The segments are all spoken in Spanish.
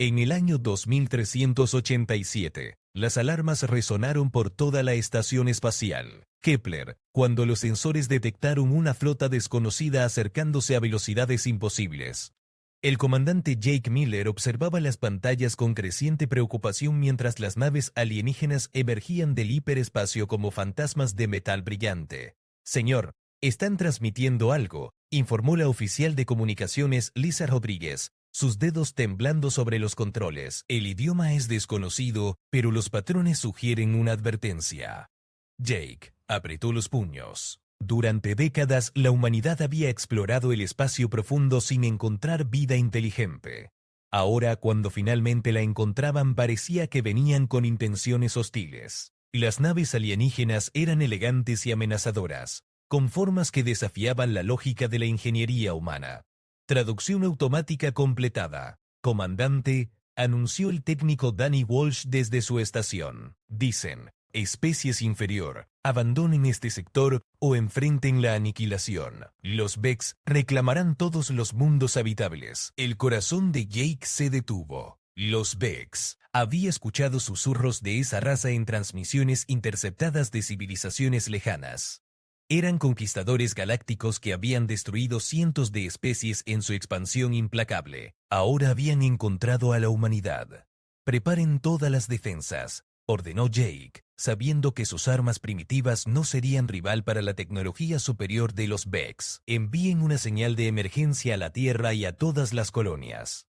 En el año 2387, las alarmas resonaron por toda la estación espacial Kepler, cuando los sensores detectaron una flota desconocida acercándose a velocidades imposibles. El comandante Jake Miller observaba las pantallas con creciente preocupación mientras las naves alienígenas emergían del hiperespacio como fantasmas de metal brillante. «Señor, están transmitiendo algo», informó la oficial de comunicaciones Lisa Rodríguez, sus dedos temblando sobre los controles. «El idioma es desconocido, pero los patrones sugieren una advertencia». Jake apretó los puños. Durante décadas, la humanidad había explorado el espacio profundo sin encontrar vida inteligente. Ahora, cuando finalmente la encontraban, parecía que venían con intenciones hostiles. Las naves alienígenas eran elegantes y amenazadoras, con formas que desafiaban la lógica de la ingeniería humana. Traducción automática completada. «Comandante», anunció el técnico Danny Walsh desde su estación. «Dicen, especies inferior, abandonen este sector o enfrenten la aniquilación. Los Vex reclamarán todos los mundos habitables». El corazón de Jake se detuvo. Los Vex. Había escuchado susurros de esa raza en transmisiones interceptadas de civilizaciones lejanas. Eran conquistadores galácticos que habían destruido cientos de especies en su expansión implacable. Ahora habían encontrado a la humanidad. «Preparen todas las defensas», ordenó Jake, sabiendo que sus armas primitivas no serían rival para la tecnología superior de los Vex. «Envíen una señal de emergencia a la Tierra y a todas las colonias.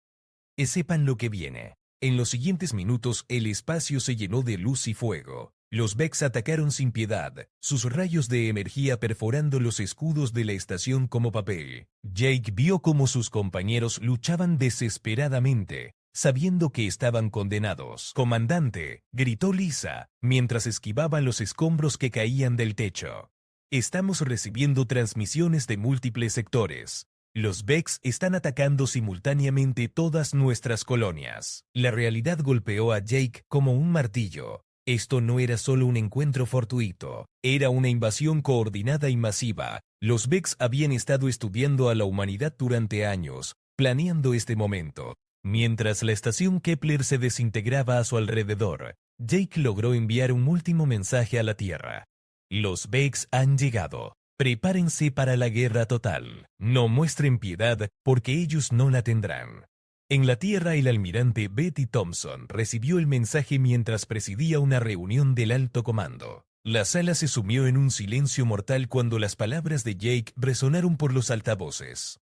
Sepan lo que viene». En los siguientes minutos, el espacio se llenó de luz y fuego. Los Vex atacaron sin piedad, sus rayos de energía perforando los escudos de la estación como papel. Jake vio cómo sus compañeros luchaban desesperadamente, sabiendo que estaban condenados. «Comandante», gritó Lisa, mientras esquivaban los escombros que caían del techo. «Estamos recibiendo transmisiones de múltiples sectores. Los Vex están atacando simultáneamente todas nuestras colonias». La realidad golpeó a Jake como un martillo. Esto no era solo un encuentro fortuito, era una invasión coordinada y masiva. Los Vex habían estado estudiando a la humanidad durante años, planeando este momento. Mientras la estación Kepler se desintegraba a su alrededor, Jake logró enviar un último mensaje a la Tierra. «Los Vex han llegado. Prepárense para la guerra total. No muestren piedad, porque ellos no la tendrán». En la Tierra, el almirante Betty Thompson recibió el mensaje mientras presidía una reunión del alto comando. La sala se sumió en un silencio mortal cuando las palabras de Jake resonaron por los altavoces.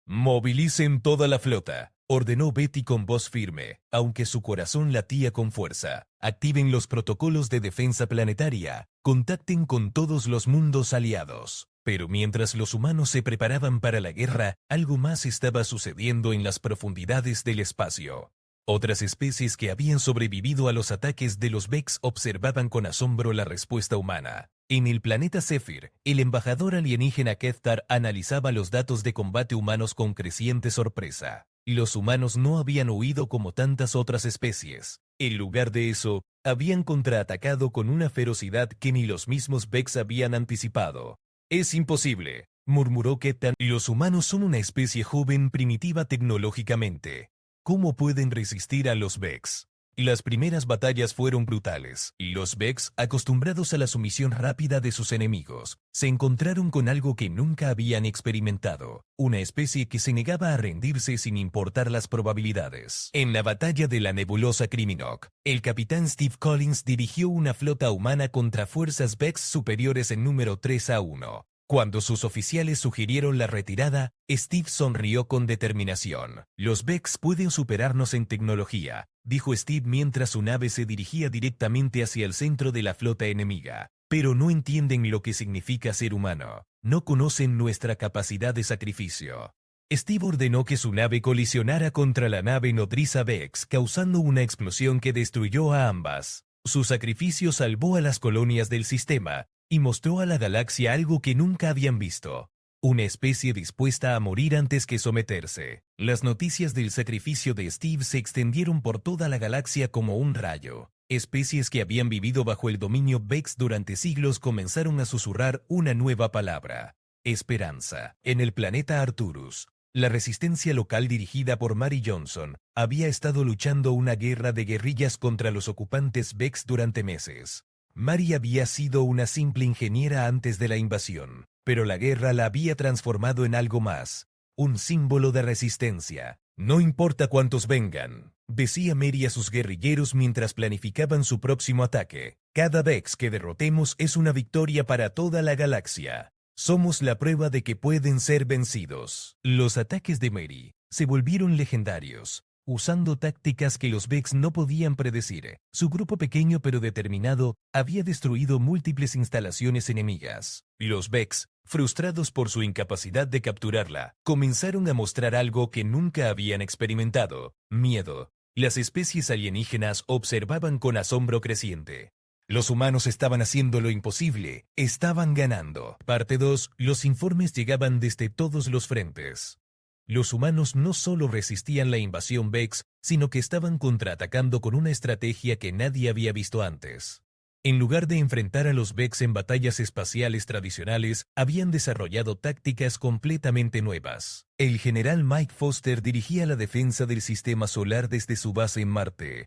«Movilicen toda la flota», ordenó Betty con voz firme, aunque su corazón latía con fuerza. «Activen los protocolos de defensa planetaria. Contacten con todos los mundos aliados». Pero mientras los humanos se preparaban para la guerra, algo más estaba sucediendo en las profundidades del espacio. Otras especies que habían sobrevivido a los ataques de los Vex observaban con asombro la respuesta humana. En el planeta Zephyr, el embajador alienígena Kethtar analizaba los datos de combate humanos con creciente sorpresa. Los humanos no habían huido como tantas otras especies. En lugar de eso, habían contraatacado con una ferocidad que ni los mismos Vex habían anticipado. «Es imposible», murmuró Kethtar. «Los humanos son una especie joven primitiva tecnológicamente. ¿Cómo pueden resistir a los Vex?». Las primeras batallas fueron brutales. Los Vex, acostumbrados a la sumisión rápida de sus enemigos, se encontraron con algo que nunca habían experimentado, una especie que se negaba a rendirse sin importar las probabilidades. En la batalla de la nebulosa Criminok, el capitán Steve Collins dirigió una flota humana contra fuerzas Vex superiores en número 3-1. Cuando sus oficiales sugirieron la retirada, Steve sonrió con determinación. «Los Vex pueden superarnos en tecnología», dijo Steve mientras su nave se dirigía directamente hacia el centro de la flota enemiga. «Pero no entienden lo que significa ser humano. No conocen nuestra capacidad de sacrificio». Steve ordenó que su nave colisionara contra la nave nodriza Vex, causando una explosión que destruyó a ambas. Su sacrificio salvó a las colonias del sistema y mostró a la galaxia algo que nunca habían visto. Una especie dispuesta a morir antes que someterse. Las noticias del sacrificio de Steve se extendieron por toda la galaxia como un rayo. Especies que habían vivido bajo el dominio Vex durante siglos comenzaron a susurrar una nueva palabra: esperanza. En el planeta Arturus, La resistencia local dirigida por Mary Johnson había estado luchando una guerra de guerrillas contra los ocupantes Vex durante meses. Mary había sido una simple ingeniera antes de la invasión, pero la guerra la había transformado en algo más, un símbolo de resistencia. No importa cuántos vengan, decía Mary a sus guerrilleros mientras planificaban su próximo ataque. Cada Vex que derrotemos es una victoria para toda la galaxia. Somos la prueba de que pueden ser vencidos. Los ataques de Mary se volvieron legendarios, usando tácticas que los Vex no podían predecir. Su grupo pequeño pero determinado había destruido múltiples instalaciones enemigas. Los Vex, frustrados por su incapacidad de capturarla, comenzaron a mostrar algo que nunca habían experimentado: miedo. Las especies alienígenas observaban con asombro creciente. Los humanos estaban haciendo lo imposible, estaban ganando. Parte 2. Los informes llegaban desde todos los frentes. Los humanos no solo resistían la invasión Vex, sino que estaban contraatacando con una estrategia que nadie había visto antes. En lugar de enfrentar a los Vex en batallas espaciales tradicionales, habían desarrollado tácticas completamente nuevas. El general Mike Foster dirigía la defensa del sistema solar desde su base en Marte.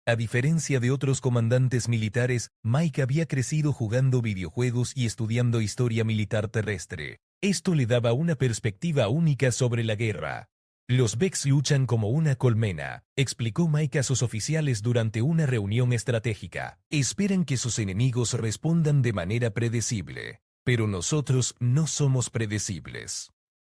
A diferencia de otros comandantes militares, Mike había crecido jugando videojuegos y estudiando historia militar terrestre. Esto le daba una perspectiva única sobre la guerra. Los Vex luchan como una colmena, explicó Mike a sus oficiales durante una reunión estratégica. Esperan que sus enemigos respondan de manera predecible, pero nosotros no somos predecibles.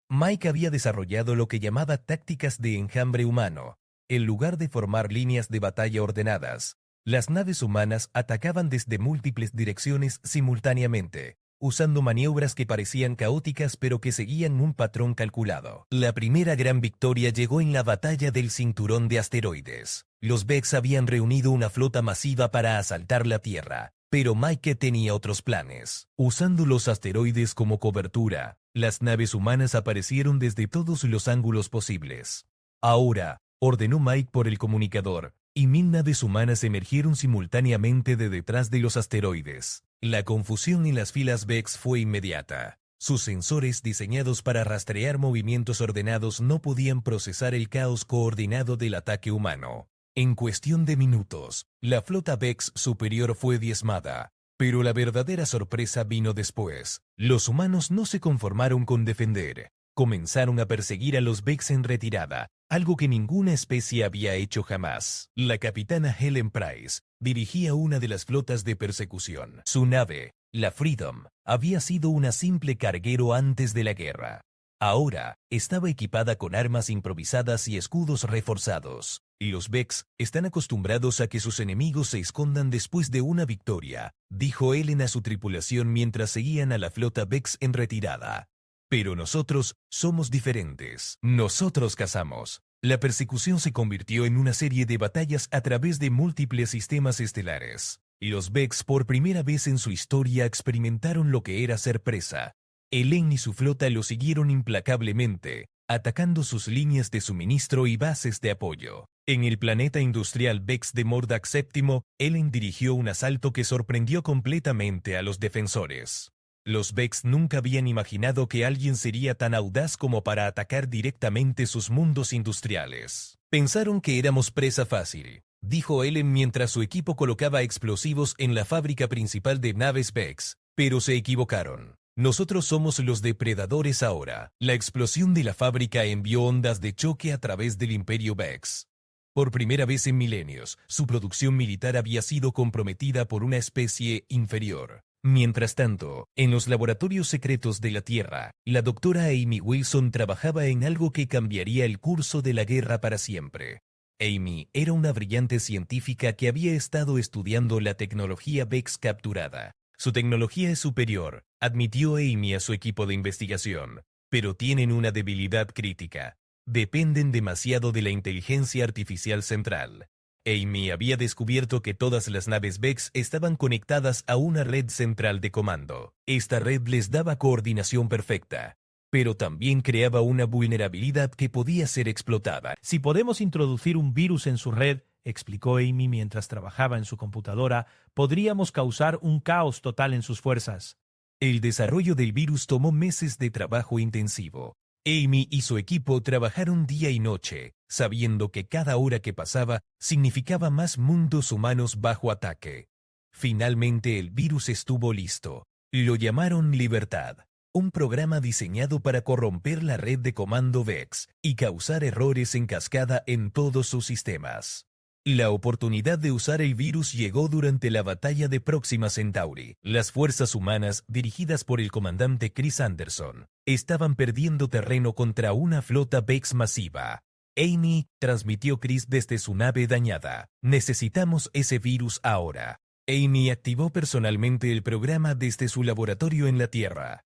Mike había desarrollado lo que llamaba tácticas de enjambre humano. En lugar de formar líneas de batalla ordenadas, las naves humanas atacaban desde múltiples direcciones simultáneamente, usando maniobras que parecían caóticas pero que seguían un patrón calculado. La primera gran victoria llegó en la batalla del cinturón de asteroides. Los Vex habían reunido una flota masiva para asaltar la Tierra, pero Mike tenía otros planes. Usando los asteroides como cobertura, las naves humanas aparecieron desde todos los ángulos posibles. Ahora, ordenó Mike por el comunicador, y 1000 naves humanas emergieron simultáneamente de detrás de los asteroides. La confusión en las filas Vex fue inmediata. Sus sensores diseñados para rastrear movimientos ordenados no podían procesar el caos coordinado del ataque humano. En cuestión de minutos, la flota Vex superior fue diezmada. Pero la verdadera sorpresa vino después. Los humanos no se conformaron con defender. Comenzaron a perseguir a los Vex en retirada, algo que ninguna especie había hecho jamás. La capitana Helen Price dirigía una de las flotas de persecución. Su nave, la Freedom, había sido una simple carguero antes de la guerra. Ahora estaba equipada con armas improvisadas y escudos reforzados. Y los Vex están acostumbrados a que sus enemigos se escondan después de una victoria, dijo Helen a su tripulación mientras seguían a la flota Vex en retirada. Pero nosotros somos diferentes. Nosotros cazamos. La persecución se convirtió en una serie de batallas a través de múltiples sistemas estelares. Y los Vex por primera vez en su historia experimentaron lo que era ser presa. Helen y su flota lo siguieron implacablemente, atacando sus líneas de suministro y bases de apoyo. En el planeta industrial Vex de Mordax VII, Helen dirigió un asalto que sorprendió completamente a los defensores. Los Vex nunca habían imaginado que alguien sería tan audaz como para atacar directamente sus mundos industriales. Pensaron que éramos presa fácil, dijo Helen mientras su equipo colocaba explosivos en la fábrica principal de naves Vex, pero se equivocaron. Nosotros somos los depredadores ahora. La explosión de la fábrica envió ondas de choque a través del Imperio Vex. Por primera vez en milenios, su producción militar había sido comprometida por una especie inferior. Mientras tanto, en los laboratorios secretos de la Tierra, la doctora Amy Wilson trabajaba en algo que cambiaría el curso de la guerra para siempre. Amy era una brillante científica que había estado estudiando la tecnología Vex capturada. Su tecnología es superior, admitió Amy a su equipo de investigación, pero tienen una debilidad crítica. Dependen demasiado de la inteligencia artificial central. Amy había descubierto que todas las naves Vex estaban conectadas a una red central de comando. Esta red les daba coordinación perfecta, pero también creaba una vulnerabilidad que podía ser explotada. Si podemos introducir un virus en su red, explicó Amy mientras trabajaba en su computadora, podríamos causar un caos total en sus fuerzas. El desarrollo del virus tomó meses de trabajo intensivo. Amy y su equipo trabajaron día y noche, sabiendo que cada hora que pasaba significaba más mundos humanos bajo ataque. Finalmente el virus estuvo listo. Lo llamaron Libertad, un programa diseñado para corromper la red de comando VEX y causar errores en cascada en todos sus sistemas. La oportunidad de usar el virus llegó durante la batalla de Próxima Centauri. Las fuerzas humanas, dirigidas por el comandante Chris Anderson, estaban perdiendo terreno contra una flota VEX masiva. Amy, transmitió Chris desde su nave dañada. Necesitamos ese virus ahora. Amy activó personalmente el programa desde su laboratorio en la Tierra.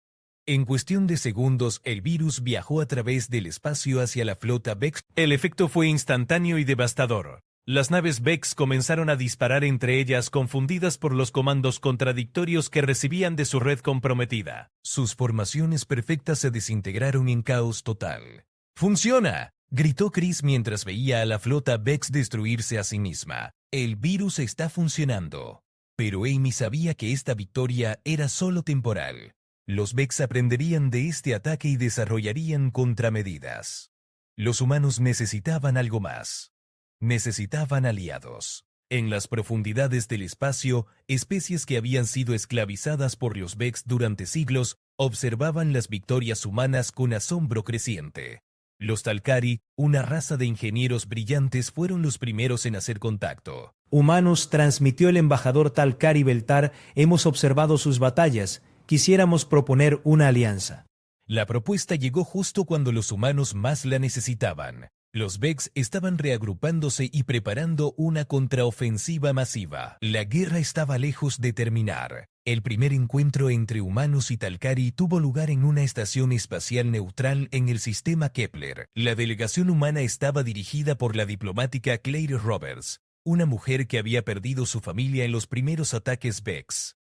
En cuestión de segundos, el virus viajó a través del espacio hacia la flota VEX. El efecto fue instantáneo y devastador. Las naves VEX comenzaron a disparar entre ellas, confundidas por los comandos contradictorios que recibían de su red comprometida. Sus formaciones perfectas se desintegraron en caos total. ¡Funciona!, gritó Chris mientras veía a la flota VEX destruirse a sí misma. El virus está funcionando. Pero Amy sabía que esta victoria era solo temporal. Los VEX aprenderían de este ataque y desarrollarían contramedidas. Los humanos necesitaban algo más. Necesitaban aliados. En las profundidades del espacio, especies que habían sido esclavizadas por los VEX durante siglos observaban las victorias humanas con asombro creciente. Los Talcari, una raza de ingenieros brillantes, fueron los primeros en hacer contacto. Humanos, transmitió el embajador Talcari Beltar, hemos observado sus batallas. Quisiéramos proponer una alianza. La propuesta llegó justo cuando los humanos más la necesitaban. Los VEX estaban reagrupándose y preparando una contraofensiva masiva. La guerra estaba lejos de terminar. El primer encuentro entre humanos y Talcari tuvo lugar en una estación espacial neutral en el sistema Kepler. La delegación humana estaba dirigida por la diplomática Claire Roberts, una mujer que había perdido su familia en los primeros ataques VEX.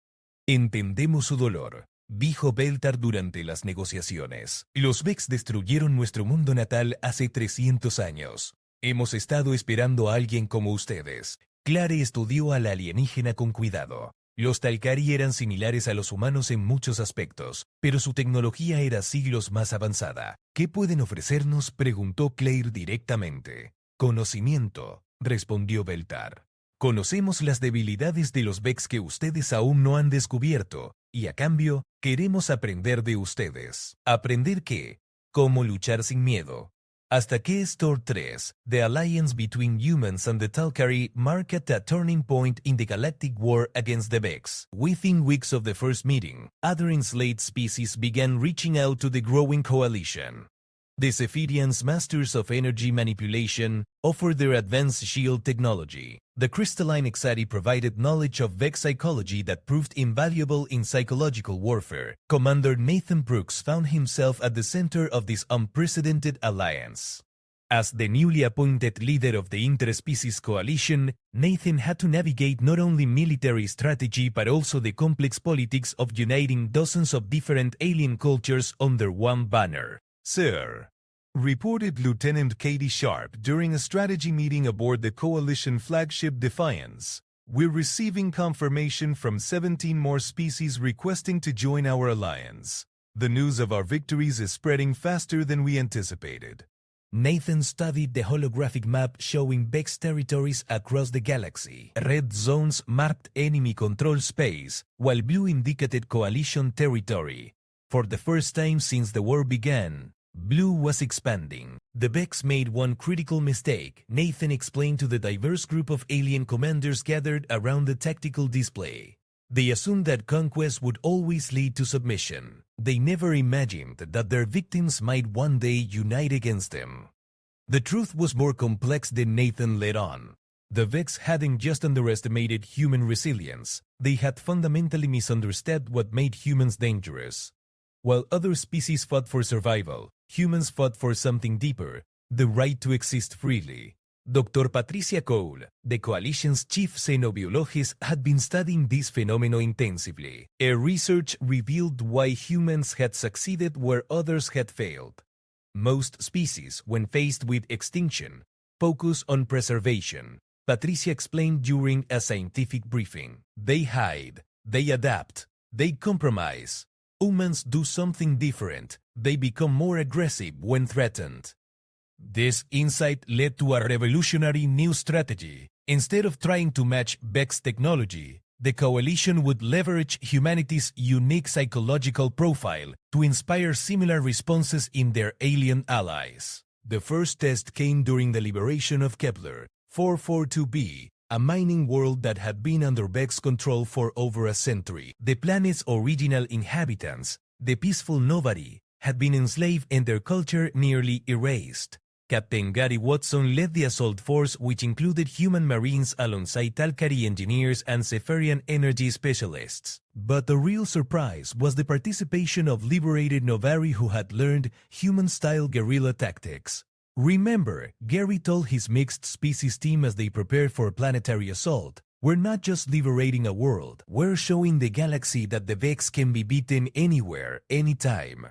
Entendemos su dolor, dijo Beltar durante las negociaciones. Los VEX destruyeron nuestro mundo natal hace 300 años. Hemos estado esperando a alguien como ustedes. Claire estudió a la alienígena con cuidado. Los Talcari eran similares a los humanos en muchos aspectos, pero su tecnología era siglos más avanzada. ¿Qué pueden ofrecernos?, preguntó Claire directamente. Conocimiento, respondió Beltar. Conocemos las debilidades de los VEX que ustedes aún no han descubierto, y a cambio, queremos aprender de ustedes. ¿Aprender qué? ¿Cómo luchar sin miedo? Hasta que Stor 3, The Alliance Between Humans and the Talcari marked a turning point in the galactic war against the VEX. Within weeks of the first meeting, other enslaved species began reaching out to the growing coalition. The Zephirians, masters of energy manipulation, offered their advanced shield technology. The crystalline Exari provided knowledge of VEX psychology that proved invaluable in psychological warfare. Commander Nathan Brooks found himself at the center of this unprecedented alliance. As the newly appointed leader of the Interspecies Coalition, Nathan had to navigate not only military strategy but also the complex politics of uniting dozens of different alien cultures under one banner. Sir, reported Lieutenant Katie Sharp during a strategy meeting aboard the Coalition flagship Defiance, we're receiving confirmation from 17 more species requesting to join our alliance. The news of our victories is spreading faster than we anticipated. Nathan studied the holographic map showing VEX territories across the galaxy. Red zones marked enemy control space, while blue indicated coalition territory. For the first time since the war began, blue was expanding. The VEX made one critical mistake, Nathan explained to the diverse group of alien commanders gathered around the tactical display. They assumed that conquest would always lead to submission. They never imagined that their victims might one day unite against them. The truth was more complex than Nathan let on. The VEX hadn't just underestimated human resilience, they had fundamentally misunderstood what made humans dangerous. While other species fought for survival, humans fought for something deeper, the right to exist freely. Dr. Patricia Cole, the coalition's chief xenobiologist, had been studying this phenomenon intensively. Her research revealed why humans had succeeded where others had failed. Most species, when faced with extinction, focus on preservation. Patricia explained during a scientific briefing. They hide, they adapt, they compromise. Humans do something different. they become more aggressive when threatened. This insight led to a revolutionary new strategy. Instead of trying to match Vex's technology, the coalition would leverage humanity's unique psychological profile to inspire similar responses in their alien allies. The first test came during the liberation of Kepler 442b, a mining world that had been under Vex's control for over a century. The planet's original inhabitants, the peaceful nobody, had been enslaved and their culture nearly erased. Captain Gary Watson led the assault force, which included human marines alongside Talcari engineers and Zephyrian energy specialists. But the real surprise was the participation of liberated Novari who had learned human-style guerrilla tactics. Remember, Gary told his mixed-species team as they prepared for a planetary assault, "We're not just liberating a world, we're showing the galaxy that the Vex can be beaten anywhere, anytime."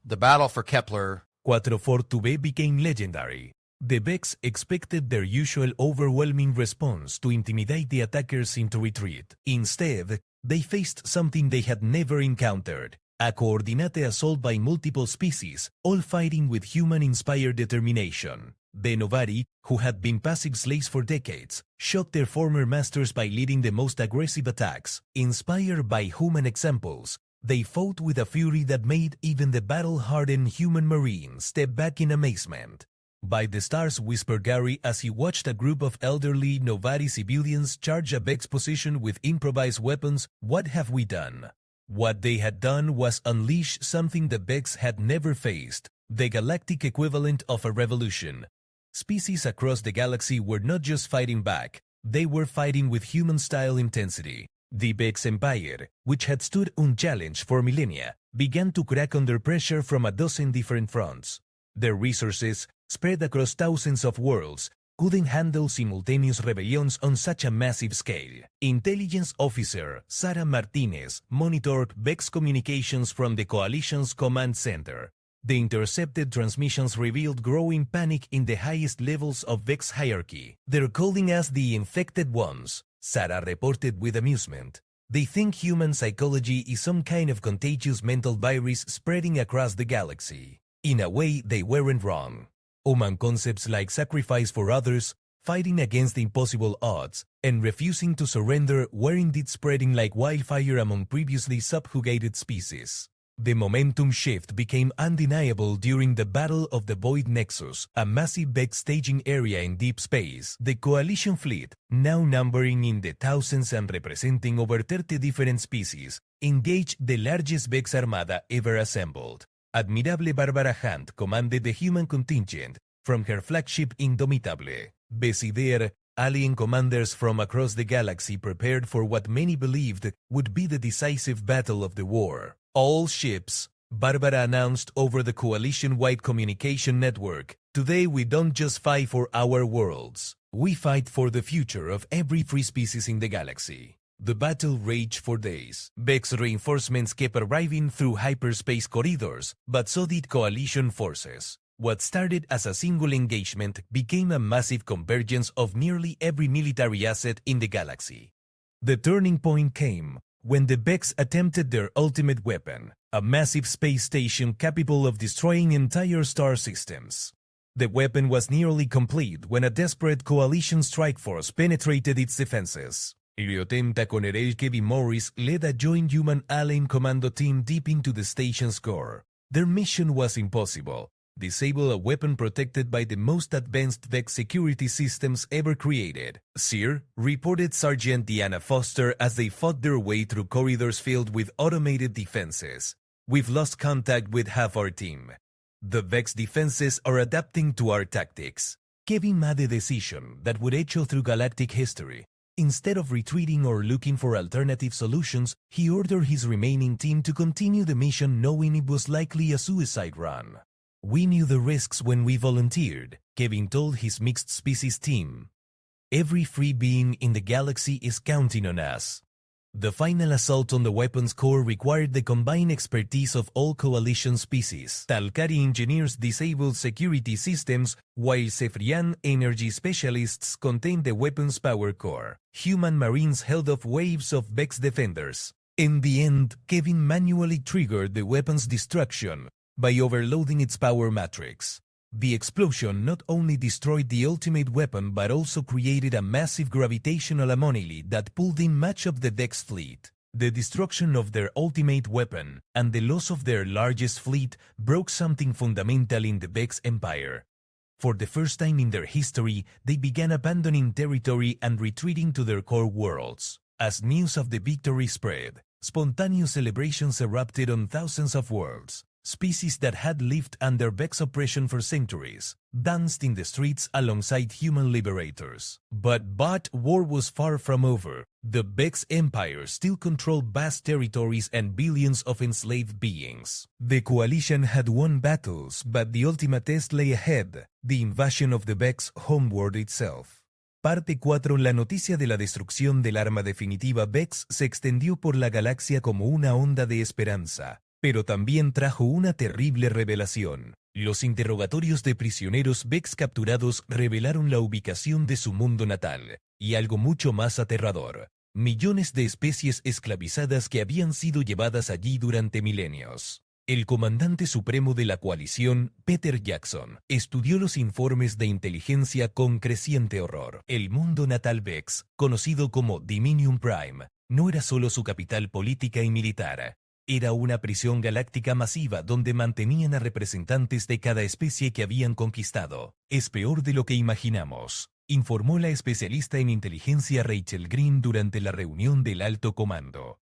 The battle for Kepler 442b became legendary. The Vex expected their usual overwhelming response to intimidate the attackers into retreat. Instead, they faced something they had never encountered: a coordinated assault by multiple species, all fighting with human-inspired determination. The Novari, who had been passive slaves for decades, shocked their former masters by leading the most aggressive attacks. Inspired by human examples, they fought with a fury that made even the battle-hardened human marine step back in amazement. "By the stars," whispered Gary as he watched a group of elderly Novari civilians charge a Vex position with improvised weapons. "What have we done?" What they had done was unleash something the Vex had never faced, the galactic equivalent of a revolution. Species across the galaxy were not just fighting back, they were fighting with human-style intensity. The Vex Empire, which had stood unchallenged for millennia, began to crack under pressure from a dozen different fronts. Their resources, spread across thousands of worlds, couldn't handle simultaneous rebellions on such a massive scale. Intelligence officer Sarah Martinez monitored Vex communications from the Coalition's command center. The intercepted transmissions revealed growing panic in the highest levels of Vex hierarchy. "They're calling us the infected ones," Sarah reported with amusement. "They think human psychology is some kind of contagious mental virus spreading across the galaxy." In a way, they weren't wrong. Human concepts like sacrifice for others, fighting against impossible odds, and refusing to surrender were indeed spreading like wildfire among previously subjugated species. The momentum shift became undeniable during the Battle of the Void Nexus, a massive Vex staging area in deep space. The Coalition fleet, now numbering in the thousands and representing over 30 different species, engaged the largest Vex armada ever assembled. Admirable Barbara Hunt commanded the human contingent from her flagship Indomitable. Bessie Dare, alien commanders from across the galaxy prepared for what many believed would be the decisive battle of the war. "All ships," Barbara announced over the Coalition-wide communication network, "today we don't just fight for our worlds. We fight for the future of every free species in the galaxy." The battle raged for days. Vex reinforcements kept arriving through hyperspace corridors, but so did Coalition forces. What started as a single engagement became a massive convergence of nearly every military asset in the galaxy. The turning point came when the Vex attempted their ultimate weapon, a massive space station capable of destroying entire star systems. The weapon was nearly complete when a desperate Coalition strike force penetrated its defenses. Iliotem Taconerel Kevin Morris led a joint human alien commando team deep into the station's core. Their mission was impossible: disable a weapon protected by the most advanced Vex security systems ever created. "Sir," reported Sergeant Deanna Foster as they fought their way through corridors filled with automated defenses, "we've lost contact with half our team. The Vex defenses are adapting to our tactics." Kevin made a decision that would echo through galactic history. Instead of retreating or looking for alternative solutions, he ordered his remaining team to continue the mission knowing it was likely a suicide run. "We knew the risks when we volunteered," Kevin told his mixed-species team. "Every free being in the galaxy is counting on us." The final assault on the weapons core required the combined expertise of all Coalition species. Talcari engineers disabled security systems, while Zephyrian energy specialists contained the weapons power core. Human marines held off waves of Vex defenders. In the end, Kevin manually triggered the weapon's destruction, by overloading its power matrix. The explosion not only destroyed the ultimate weapon but also created a massive gravitational anomaly that pulled in much of the Vex fleet. The destruction of their ultimate weapon and the loss of their largest fleet broke something fundamental in the Vex Empire. For the first time in their history, they began abandoning territory and retreating to their core worlds. As news of the victory spread, spontaneous celebrations erupted on thousands of worlds. Species that had lived under Vex oppression for centuries danced in the streets alongside human liberators. But war was far from over. The Vex Empire still controlled vast territories and billions of enslaved beings. The coalition had won battles, but the ultimate test lay ahead, the invasion of the Vex homeworld itself. Parte 4. La noticia de la destrucción del arma definitiva Vex se extendió por la galaxia como una onda de esperanza. Pero también trajo una terrible revelación. Los interrogatorios de prisioneros Vex capturados revelaron la ubicación de su mundo natal, y algo mucho más aterrador. Millones de especies esclavizadas que habían sido llevadas allí durante milenios. El comandante supremo de la coalición, Peter Jackson, estudió los informes de inteligencia con creciente horror. El mundo natal Vex, conocido como Dominion Prime, no era solo su capital política y militar. Era una prisión galáctica masiva donde mantenían a representantes de cada especie que habían conquistado. Es peor de lo que imaginamos, informó la especialista en inteligencia Rachel Green durante la reunión del alto comando.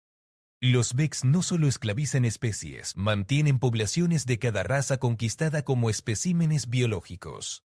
Los Vex no solo esclavizan especies, mantienen poblaciones de cada raza conquistada como especímenes biológicos.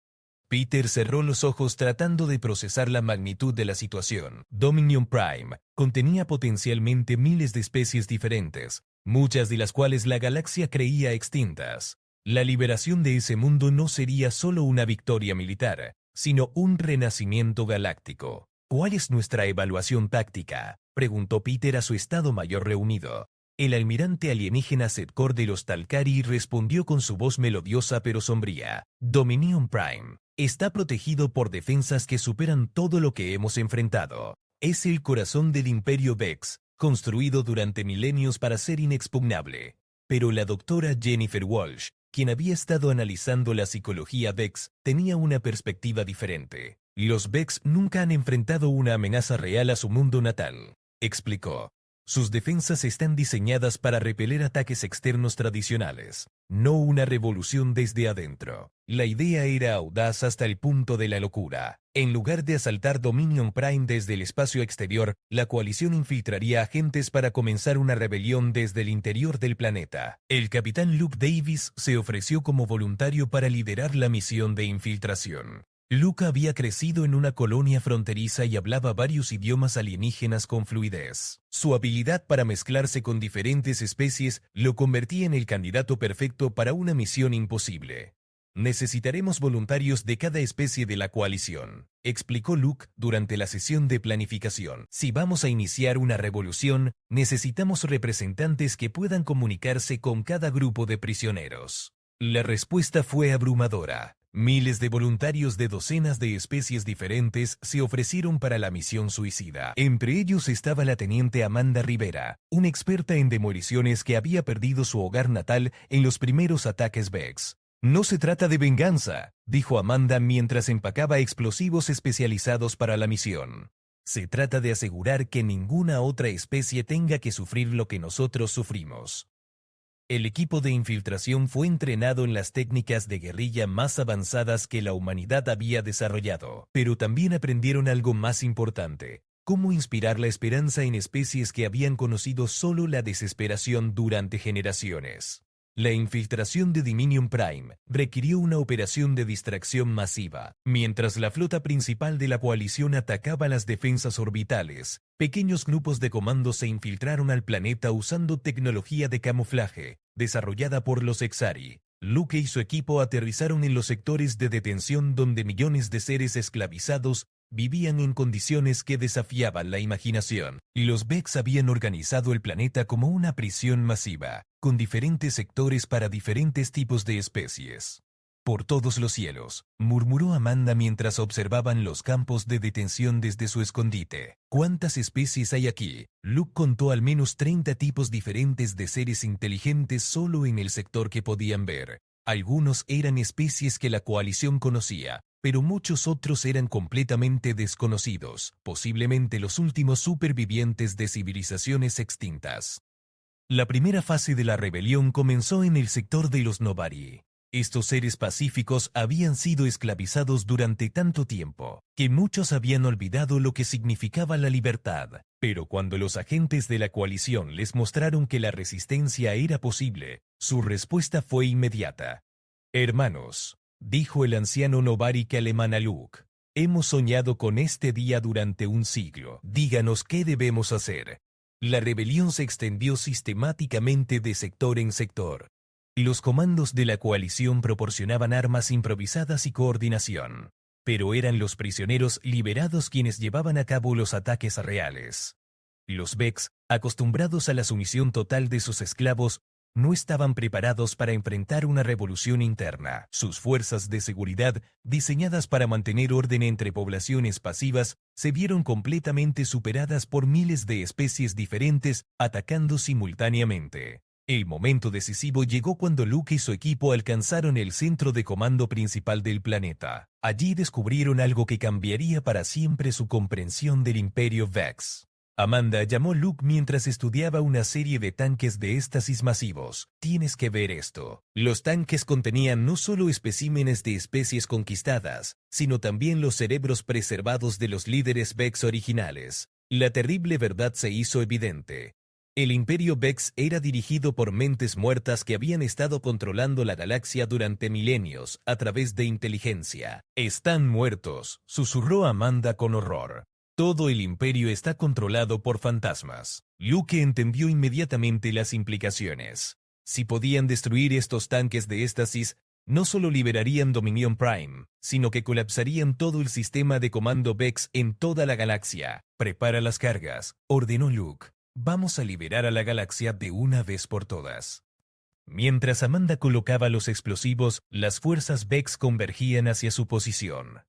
Peter cerró los ojos tratando de procesar la magnitud de la situación. Dominion Prime contenía potencialmente miles de especies diferentes, muchas de las cuales la galaxia creía extintas. La liberación de ese mundo no sería solo una victoria militar, sino un renacimiento galáctico. ¿Cuál es nuestra evaluación táctica?, preguntó Peter a su Estado Mayor reunido. El almirante alienígena Setcor de los Talcari respondió con su voz melodiosa pero sombría. Dominion Prime está protegido por defensas que superan todo lo que hemos enfrentado. Es el corazón del Imperio Vex, construido durante milenios para ser inexpugnable. Pero la doctora Jennifer Walsh, quien había estado analizando la psicología Vex, tenía una perspectiva diferente. Los Vex nunca han enfrentado una amenaza real a su mundo natal, explicó. Sus defensas están diseñadas para repeler ataques externos tradicionales, no una revolución desde adentro. La idea era audaz hasta el punto de la locura. En lugar de asaltar Dominion Prime desde el espacio exterior, la coalición infiltraría agentes para comenzar una rebelión desde el interior del planeta. El capitán Luke Davis se ofreció como voluntario para liderar la misión de infiltración. Luke había crecido en una colonia fronteriza y hablaba varios idiomas alienígenas con fluidez. Su habilidad para mezclarse con diferentes especies lo convertía en el candidato perfecto para una misión imposible. Necesitaremos voluntarios de cada especie de la coalición, explicó Luke durante la sesión de planificación. Si vamos a iniciar una revolución, necesitamos representantes que puedan comunicarse con cada grupo de prisioneros. La respuesta fue abrumadora. Miles de voluntarios de docenas de especies diferentes se ofrecieron para la misión suicida. Entre ellos estaba la teniente Amanda Rivera, una experta en demoliciones que había perdido su hogar natal en los primeros ataques Vex. No se trata de venganza, dijo Amanda mientras empacaba explosivos especializados para la misión. Se trata de asegurar que ninguna otra especie tenga que sufrir lo que nosotros sufrimos. El equipo de infiltración fue entrenado en las técnicas de guerrilla más avanzadas que la humanidad había desarrollado, pero también aprendieron algo más importante: cómo inspirar la esperanza en especies que habían conocido solo la desesperación durante generaciones. La infiltración de Dominion Prime requirió una operación de distracción masiva. Mientras la flota principal de la coalición atacaba las defensas orbitales, pequeños grupos de comando se infiltraron al planeta usando tecnología de camuflaje, desarrollada por los Exari. Luke y su equipo aterrizaron en los sectores de detención donde millones de seres esclavizados vivían en condiciones que desafiaban la imaginación. Los Vex habían organizado el planeta como una prisión masiva, con diferentes sectores para diferentes tipos de especies. Por todos los cielos, murmuró Amanda mientras observaban los campos de detención desde su escondite. ¿Cuántas especies hay aquí? Luke contó al menos 30 tipos diferentes de seres inteligentes solo en el sector que podían ver. Algunos eran especies que la coalición conocía, pero muchos otros eran completamente desconocidos, posiblemente los últimos supervivientes de civilizaciones extintas. La primera fase de la rebelión comenzó en el sector de los Novari. Estos seres pacíficos habían sido esclavizados durante tanto tiempo, que muchos habían olvidado lo que significaba la libertad. Pero cuando los agentes de la coalición les mostraron que la resistencia era posible, su respuesta fue inmediata. «Hermanos», dijo el anciano Novari alemán a Luke, «hemos soñado con este día durante un siglo. Díganos qué debemos hacer». La rebelión se extendió sistemáticamente de sector en sector. Los comandos de la coalición proporcionaban armas improvisadas y coordinación, pero eran los prisioneros liberados quienes llevaban a cabo los ataques reales. Los Vex, acostumbrados a la sumisión total de sus esclavos, no estaban preparados para enfrentar una revolución interna. Sus fuerzas de seguridad, diseñadas para mantener orden entre poblaciones pasivas, se vieron completamente superadas por miles de especies diferentes atacando simultáneamente. El momento decisivo llegó cuando Luke y su equipo alcanzaron el centro de comando principal del planeta. Allí descubrieron algo que cambiaría para siempre su comprensión del Imperio Vex. Amanda llamó a Luke mientras estudiaba una serie de tanques de éxtasis masivos. «Tienes que ver esto». Los tanques contenían no solo especímenes de especies conquistadas, sino también los cerebros preservados de los líderes Vex originales. La terrible verdad se hizo evidente. El Imperio Vex era dirigido por mentes muertas que habían estado controlando la galaxia durante milenios a través de inteligencia. «Están muertos», susurró Amanda con horror. «Todo el imperio está controlado por fantasmas». Luke entendió inmediatamente las implicaciones. Si podían destruir estos tanques de éxtasis, no solo liberarían Dominion Prime, sino que colapsarían todo el sistema de comando Vex en toda la galaxia. «Prepara las cargas», ordenó Luke. «Vamos a liberar a la galaxia de una vez por todas». Mientras Amanda colocaba los explosivos, las fuerzas Vex convergían hacia su posición.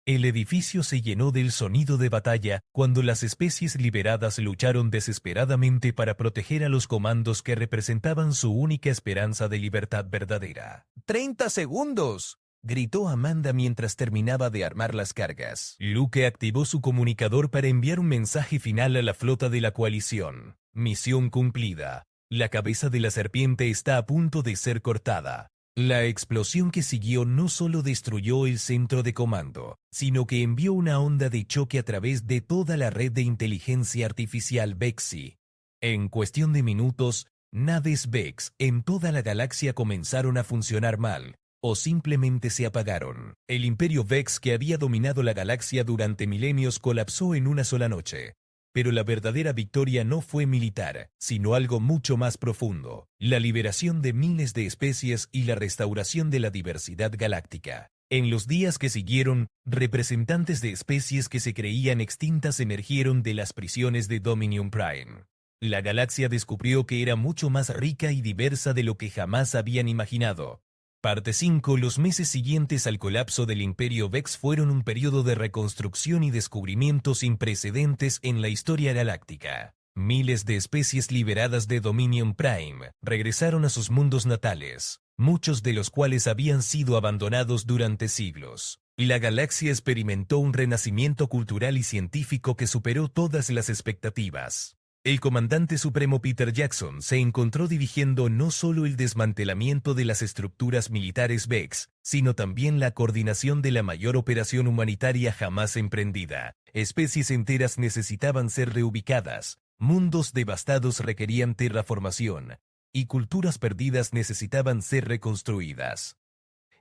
El edificio se llenó del sonido de batalla cuando las especies liberadas lucharon desesperadamente para proteger a los comandos que representaban su única esperanza de libertad verdadera. «¡30 segundos!», gritó Amanda mientras terminaba de armar las cargas. Luke activó su comunicador para enviar un mensaje final a la flota de la coalición. «Misión cumplida. La cabeza de la serpiente está a punto de ser cortada». La explosión que siguió no solo destruyó el centro de comando, sino que envió una onda de choque a través de toda la red de inteligencia artificial Vexi. En cuestión de minutos, naves Vex en toda la galaxia comenzaron a funcionar mal, o simplemente se apagaron. El Imperio Vex que había dominado la galaxia durante milenios colapsó en una sola noche. Pero la verdadera victoria no fue militar, sino algo mucho más profundo: la liberación de miles de especies y la restauración de la diversidad galáctica. En los días que siguieron, representantes de especies que se creían extintas emergieron de las prisiones de Dominion Prime. La galaxia descubrió que era mucho más rica y diversa de lo que jamás habían imaginado. Parte 5. Los meses siguientes al colapso del Imperio Vex fueron un periodo de reconstrucción y descubrimiento sin precedentes en la historia galáctica. Miles de especies liberadas de Dominion Prime regresaron a sus mundos natales, muchos de los cuales habían sido abandonados durante siglos. La galaxia experimentó un renacimiento cultural y científico que superó todas las expectativas. El comandante supremo Peter Jackson se encontró dirigiendo no solo el desmantelamiento de las estructuras militares Vex, sino también la coordinación de la mayor operación humanitaria jamás emprendida. Especies enteras necesitaban ser reubicadas, mundos devastados requerían terraformación, y culturas perdidas necesitaban ser reconstruidas.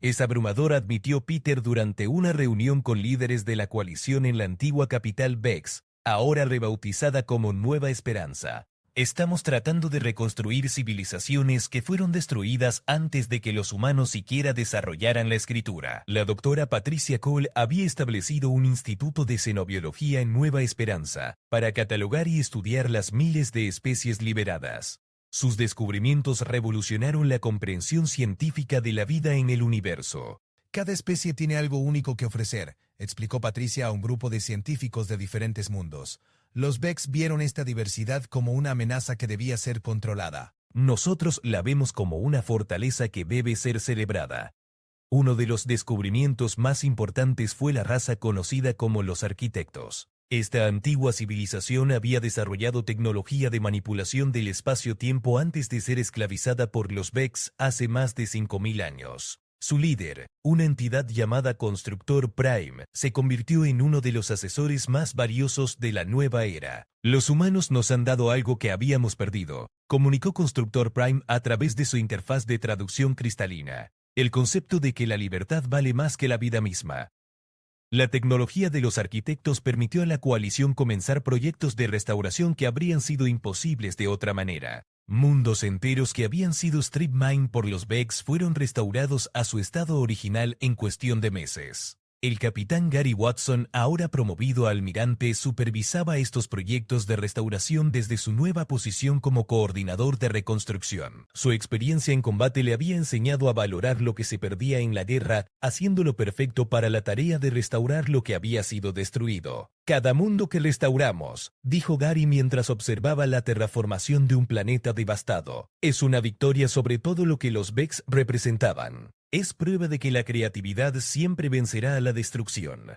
Es abrumador, admitió Peter durante una reunión con líderes de la coalición en la antigua capital Vex, ahora rebautizada como Nueva Esperanza. Estamos tratando de reconstruir civilizaciones que fueron destruidas antes de que los humanos siquiera desarrollaran la escritura. La doctora Patricia Cole había establecido un instituto de xenobiología en Nueva Esperanza para catalogar y estudiar las miles de especies liberadas. Sus descubrimientos revolucionaron la comprensión científica de la vida en el universo. Cada especie tiene algo único que ofrecer, explicó Patricia a un grupo de científicos de diferentes mundos. Los Vex vieron esta diversidad como una amenaza que debía ser controlada. Nosotros la vemos como una fortaleza que debe ser celebrada. Uno de los descubrimientos más importantes fue la raza conocida como los arquitectos. Esta antigua civilización había desarrollado tecnología de manipulación del espacio-tiempo antes de ser esclavizada por los Vex hace más de 5000 años. Su líder, una entidad llamada Constructor Prime, se convirtió en uno de los asesores más valiosos de la nueva era. Los humanos nos han dado algo que habíamos perdido, comunicó Constructor Prime a través de su interfaz de traducción cristalina. El concepto de que la libertad vale más que la vida misma. La tecnología de los arquitectos permitió a la coalición comenzar proyectos de restauración que habrían sido imposibles de otra manera. Mundos enteros que habían sido strip mined por los Vex fueron restaurados a su estado original en cuestión de meses. El capitán Gary Watson, ahora promovido a almirante, supervisaba estos proyectos de restauración desde su nueva posición como coordinador de reconstrucción. Su experiencia en combate le había enseñado a valorar lo que se perdía en la guerra, haciéndolo perfecto para la tarea de restaurar lo que había sido destruido. Cada mundo que restauramos, dijo Gary mientras observaba la terraformación de un planeta devastado, es una victoria sobre todo lo que los Vex representaban. Es prueba de que la creatividad siempre vencerá a la destrucción.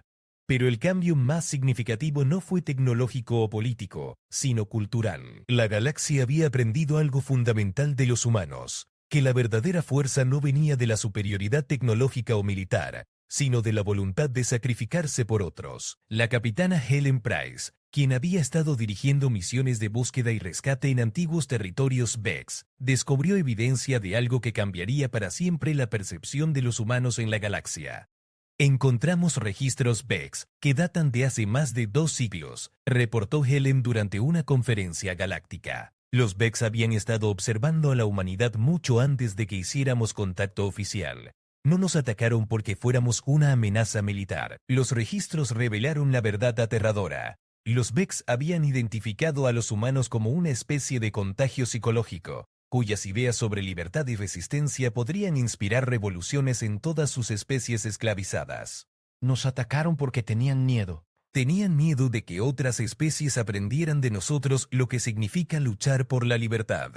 Pero el cambio más significativo no fue tecnológico o político, sino cultural. La galaxia había aprendido algo fundamental de los humanos, que la verdadera fuerza no venía de la superioridad tecnológica o militar, sino de la voluntad de sacrificarse por otros. La capitana Helen Price, quien había estado dirigiendo misiones de búsqueda y rescate en antiguos territorios Vex, descubrió evidencia de algo que cambiaría para siempre la percepción de los humanos en la galaxia. Encontramos registros Vex que datan de hace más de 2 siglos, reportó Helen durante una conferencia galáctica. Los Vex habían estado observando a la humanidad mucho antes de que hiciéramos contacto oficial. No nos atacaron porque fuéramos una amenaza militar. Los registros revelaron la verdad aterradora. Los Vex habían identificado a los humanos como una especie de contagio psicológico, cuyas ideas sobre libertad y resistencia podrían inspirar revoluciones en todas sus especies esclavizadas. Nos atacaron porque tenían miedo. Tenían miedo de que otras especies aprendieran de nosotros lo que significa luchar por la libertad.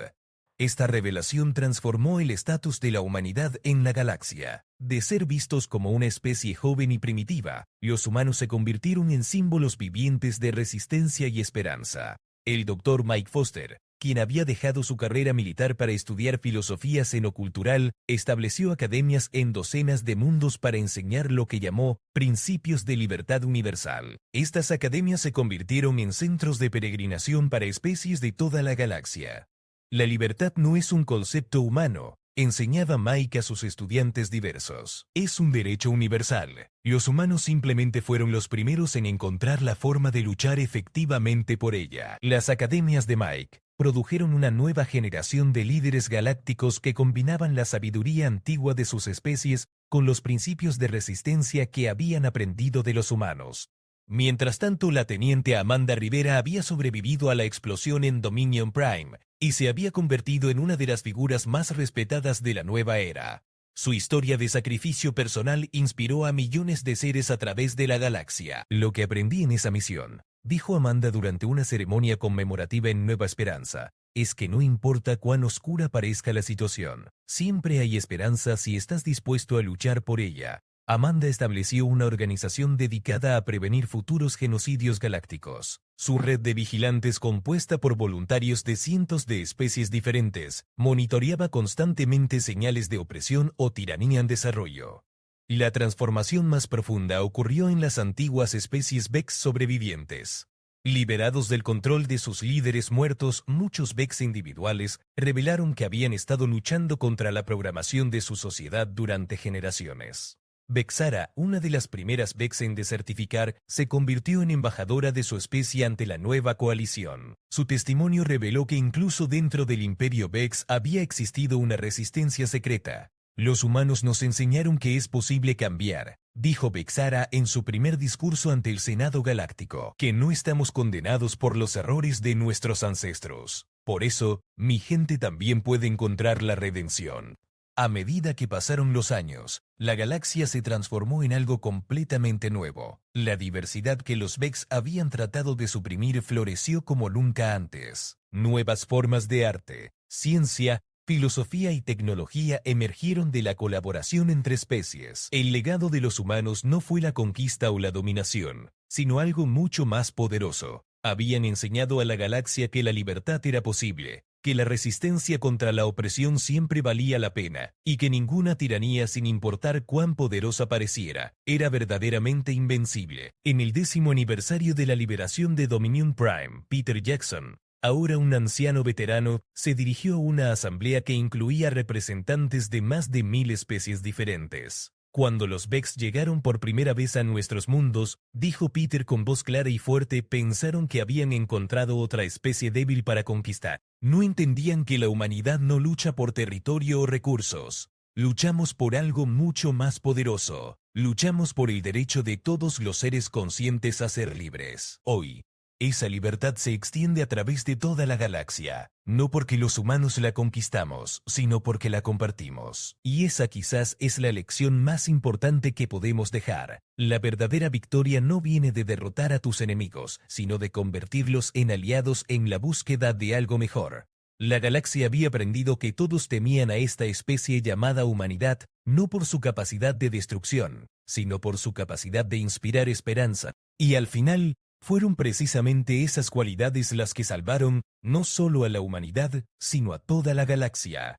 Esta revelación transformó el estatus de la humanidad en la galaxia. De ser vistos como una especie joven y primitiva, los humanos se convirtieron en símbolos vivientes de resistencia y esperanza. El Dr. Mike Foster, quien había dejado su carrera militar para estudiar filosofía xenocultural, estableció academias en docenas de mundos para enseñar lo que llamó principios de libertad universal. Estas academias se convirtieron en centros de peregrinación para especies de toda la galaxia. La libertad no es un concepto humano, enseñaba Mike a sus estudiantes diversos. Es un derecho universal. Los humanos simplemente fueron los primeros en encontrar la forma de luchar efectivamente por ella. Las academias de Mike produjeron una nueva generación de líderes galácticos que combinaban la sabiduría antigua de sus especies con los principios de resistencia que habían aprendido de los humanos. Mientras tanto, la teniente Amanda Rivera había sobrevivido a la explosión en Dominion Prime y se había convertido en una de las figuras más respetadas de la nueva era. Su historia de sacrificio personal inspiró a millones de seres a través de la galaxia. Lo que aprendí en esa misión, dijo Amanda durante una ceremonia conmemorativa en Nueva Esperanza, es que no importa cuán oscura parezca la situación, siempre hay esperanza si estás dispuesto a luchar por ella. Amanda estableció una organización dedicada a prevenir futuros genocidios galácticos. Su red de vigilantes, compuesta por voluntarios de cientos de especies diferentes, monitoreaba constantemente señales de opresión o tiranía en desarrollo. La transformación más profunda ocurrió en las antiguas especies Vex sobrevivientes. Liberados del control de sus líderes muertos, muchos Vex individuales revelaron que habían estado luchando contra la programación de su sociedad durante generaciones. Vexara, una de las primeras Vex en desertificar, se convirtió en embajadora de su especie ante la nueva coalición. Su testimonio reveló que incluso dentro del Imperio Vex había existido una resistencia secreta. Los humanos nos enseñaron que es posible cambiar, dijo Vexara en su primer discurso ante el Senado Galáctico, que no estamos condenados por los errores de nuestros ancestros. Por eso, mi gente también puede encontrar la redención. A medida que pasaron los años, la galaxia se transformó en algo completamente nuevo. La diversidad que los Vex habían tratado de suprimir floreció como nunca antes. Nuevas formas de arte, ciencia, filosofía y tecnología emergieron de la colaboración entre especies. El legado de los humanos no fue la conquista o la dominación, sino algo mucho más poderoso. Habían enseñado a la galaxia que la libertad era posible, que la resistencia contra la opresión siempre valía la pena, y que ninguna tiranía, sin importar cuán poderosa pareciera, era verdaderamente invencible. En el 10º aniversario de la liberación de Dominion Prime, Peter Jackson, ahora un anciano veterano, se dirigió a una asamblea que incluía representantes de más de 1000 especies diferentes. Cuando los Vex llegaron por primera vez a nuestros mundos, dijo Peter con voz clara y fuerte, pensaron que habían encontrado otra especie débil para conquistar. No entendían que la humanidad no lucha por territorio o recursos. Luchamos por algo mucho más poderoso. Luchamos por el derecho de todos los seres conscientes a ser libres. Hoy, esa libertad se extiende a través de toda la galaxia, no porque los humanos la conquistamos, sino porque la compartimos. Y esa quizás es la lección más importante que podemos dejar. La verdadera victoria no viene de derrotar a tus enemigos, sino de convertirlos en aliados en la búsqueda de algo mejor. La galaxia había aprendido que todos temían a esta especie llamada humanidad, no por su capacidad de destrucción, sino por su capacidad de inspirar esperanza. Y al final, fueron precisamente esas cualidades las que salvaron no solo a la humanidad, sino a toda la galaxia.